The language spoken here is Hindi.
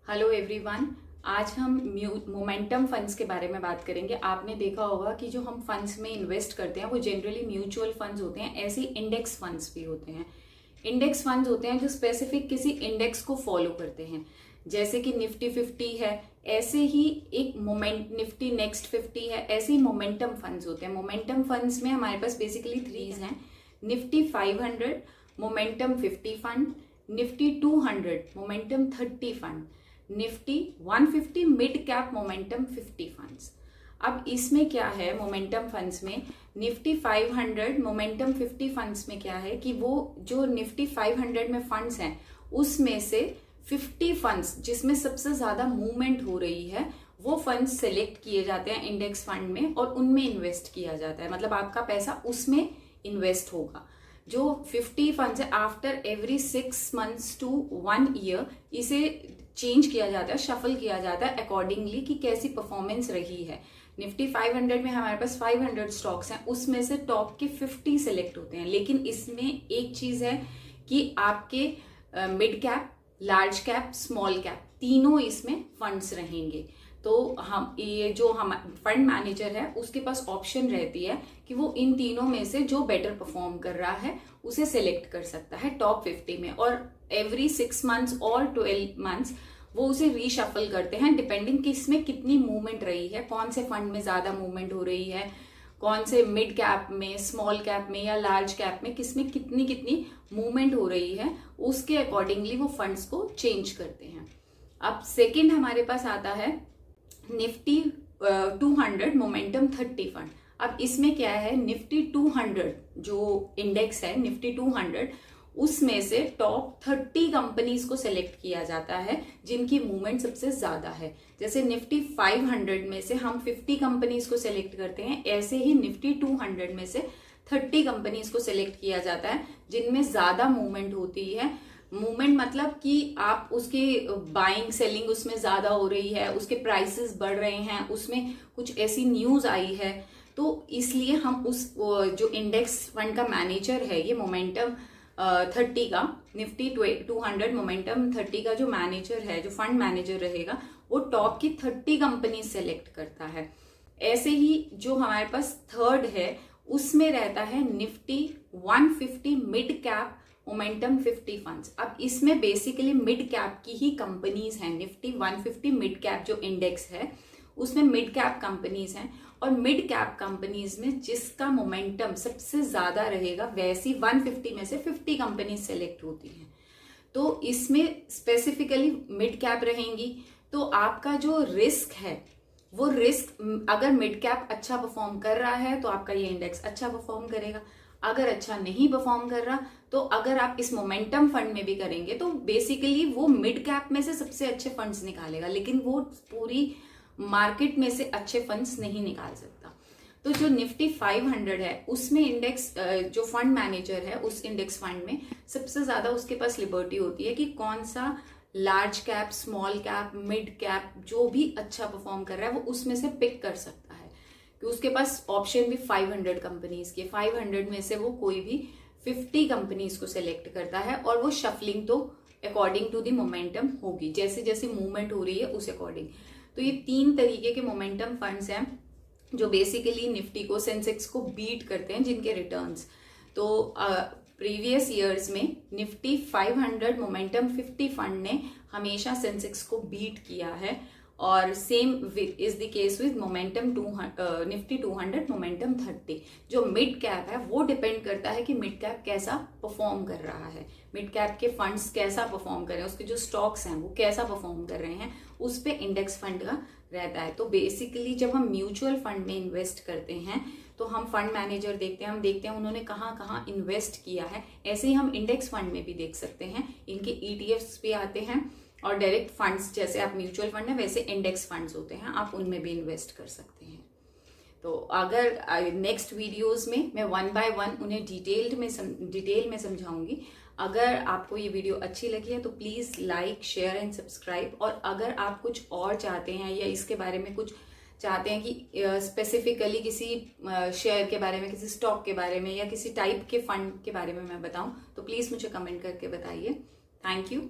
हेलो एवरीवन, आज हम मोमेंटम फंड्स के बारे में बात करेंगे। आपने देखा होगा कि जो हम फंड्स में इन्वेस्ट करते हैं वो जनरली म्यूचुअल फंड्स होते हैं, ऐसे इंडेक्स फंड्स भी होते हैं। इंडेक्स फंड्स होते हैं जो स्पेसिफिक किसी इंडेक्स को फॉलो करते हैं, जैसे कि निफ्टी 50 है, ऐसे ही एक निफ्टी नेक्स्ट 50 है, ऐसे ही मोमेंटम फंड्स होते हैं। मोमेंटम फंड्स में हमारे पास बेसिकली थ्रीज हैं: Nifty 500 momentum 50 fund, Nifty 200 momentum 30 fund, Nifty 150 mid cap momentum 50 funds. अब इसमें क्या है, मोमेंटम फंड्स में निफ्टी 500 मोमेंटम 50 फंड्स में क्या है कि वो जो निफ्टी 500 में फंड्स हैं उसमें से 50 फंड्स जिसमें सबसे ज्यादा मूवमेंट हो रही है वो फंड्स सेलेक्ट किए जाते हैं इंडेक्स फंड में और उनमें इन्वेस्ट किया जाता है। मतलब आपका पैसा उसमें इन्वेस्ट होगा। जो 50 फंड्स है, after every 6 months to 1 year इसे चेंज किया जाता है, शफल किया जाता है अकॉर्डिंगली कि कैसी परफॉर्मेंस रही है। निफ्टी 500 में हमारे पास 500 स्टॉक्स हैं, उसमें से टॉप के 50 सिलेक्ट होते हैं। लेकिन इसमें एक चीज है कि आपके mid cap, large cap, small cap तीनों इसमें फंड्स रहेंगे। तो हम ये जो हम फंड मैनेजर है उसके पास ऑप्शन रहती है कि वो इन तीनों में से जो बेटर परफॉर्म कर रहा है उसे सिलेक्ट कर सकता है टॉप 50 में, और एवरी 6 मंथ्स और 12 मंथ्स वो उसे रीशफल करते हैं डिपेंडिंग कि इसमें कितनी मूवमेंट रही है, कौन से फंड में ज्यादा मूवमेंट हो रही है, कौन से मिड कैप में, स्मॉल कैप में या लार्ज कैप में किसमें कितनी कितनी मूवमेंट हो रही है, उसके अकॉर्डिंगली वो फंड्स को चेंज करते हैं। अब सेकेंड हमारे पास आता है निफ्टी 200 मोमेंटम 30 फंड। अब इसमें क्या है, निफ्टी 200 जो इंडेक्स है निफ्टी 200 उसमें से टॉप 30 कंपनीज को सिलेक्ट किया जाता है जिनकी मूवमेंट सबसे ज्यादा है। जैसे निफ्टी 500 में से हम 50 कंपनीज को सिलेक्ट करते हैं, ऐसे ही निफ्टी 200 में से 30 कंपनीज को सिलेक्ट किया जाता है जिनमें ज्यादा मूवमेंट होती है। मूवमेंट मतलब कि आप उसकी बाइंग सेलिंग उसमें ज्यादा हो रही है, उसके प्राइसेस बढ़ रहे हैं, उसमें कुछ ऐसी न्यूज आई है, तो इसलिए हम उस जो इंडेक्स फंड का मैनेजर है, ये मोमेंटम 30 का, निफ्टी 200 मोमेंटम 30 का जो मैनेजर है, जो फंड मैनेजर रहेगा, वो टॉप की 30 कंपनी सेलेक्ट करता है। ऐसे ही जो हमारे पास थर्ड है उसमें रहता है Nifty 150 mid cap momentum 50 funds. अब इसमें बेसिकली मिड कैप की ही कंपनीज हैं। निफ्टी 150 मिड कैप जो इंडेक्स है उसमें मिड कैप कंपनीज हैं, और मिड कैप कंपनीज में जिसका मोमेंटम सबसे ज्यादा रहेगा वैसी 150 में से 50 कंपनीज सेलेक्ट होती हैं। तो इसमें स्पेसिफिकली मिड कैप रहेंगी। तो आपका जो रिस्क है वो रिस्क, अगर मिड कैप अच्छा परफॉर्म कर रहा है तो आपका ये इंडेक्स अच्छा परफॉर्म करेगा। अगर अच्छा नहीं परफॉर्म कर रहा तो अगर आप इस मोमेंटम फंड में भी करेंगे तो बेसिकली वो मिड कैप में से सबसे अच्छे फंड्स निकालेगा, लेकिन वो पूरी मार्केट में से अच्छे फंड्स नहीं निकाल सकता। तो जो निफ्टी 500 है उसमें इंडेक्स जो फंड मैनेजर है उस इंडेक्स फंड में सबसे ज्यादा उसके पास लिबर्टी होती है कि कौन सा large cap, small cap, mid cap जो भी अच्छा परफॉर्म कर रहा है वो उसमें से पिक कर सकता है, कि उसके पास ऑप्शन भी 500 कंपनीज के, 500 में से वो कोई भी 50 कंपनीज को सिलेक्ट करता है, और वो शफलिंग तो अकॉर्डिंग टू द मोमेंटम होगी, जैसे जैसे मूवमेंट हो रही है उस अकॉर्डिंग। तो ये 3 तरीके के मोमेंटम फंड्स हैं जो बेसिकली निफ्टी को, सेंसेक्स को बीट करते हैं, जिनके रिटर्न्स। तो प्रीवियस ईयर्स में निफ्टी 500 मोमेंटम 50 फंड ने हमेशा सेंसेक्स को बीट किया है, और same is the case with momentum Nifty 200 momentum 30। जो मिड कैप है वो डिपेंड करता है कि मिड कैप कैसा परफॉर्म कर रहा है, मिड कैप के फंड्स कैसा परफॉर्म कर रहे हैं, उसके जो स्टॉक्स हैं वो कैसा परफॉर्म कर रहे हैं, उस पे इंडेक्स फंड का रहता है। तो बेसिकली जब हम म्यूचुअल फंड में इन्वेस्ट करते हैं तो हम फंड मैनेजर देखते हैं, हम देखते हैं उन्होंने कहाँ कहाँ इन्वेस्ट किया है। ऐसे ही हम इंडेक्स फंड में भी देख सकते हैं, इनके ETFs भी आते हैं, और डायरेक्ट फंड्स जैसे आप म्यूचुअल फंड है वैसे इंडेक्स फंड्स होते हैं, आप उनमें भी इन्वेस्ट कर सकते हैं। तो अगर नेक्स्ट वीडियोस में मैं 1 बाय 1 उन्हें डिटेल में समझाऊंगी। अगर आपको ये वीडियो अच्छी लगी है तो please like, share and subscribe. और अगर आप कुछ और चाहते हैं या इसके बारे में कुछ चाहते हैं कि स्पेसिफिकली किसी शेयर के बारे में, किसी स्टॉक के बारे में या किसी टाइप के फंड के बारे में मैं बताऊं, तो प्लीज़ मुझे कमेंट करके बताइए। Thank you.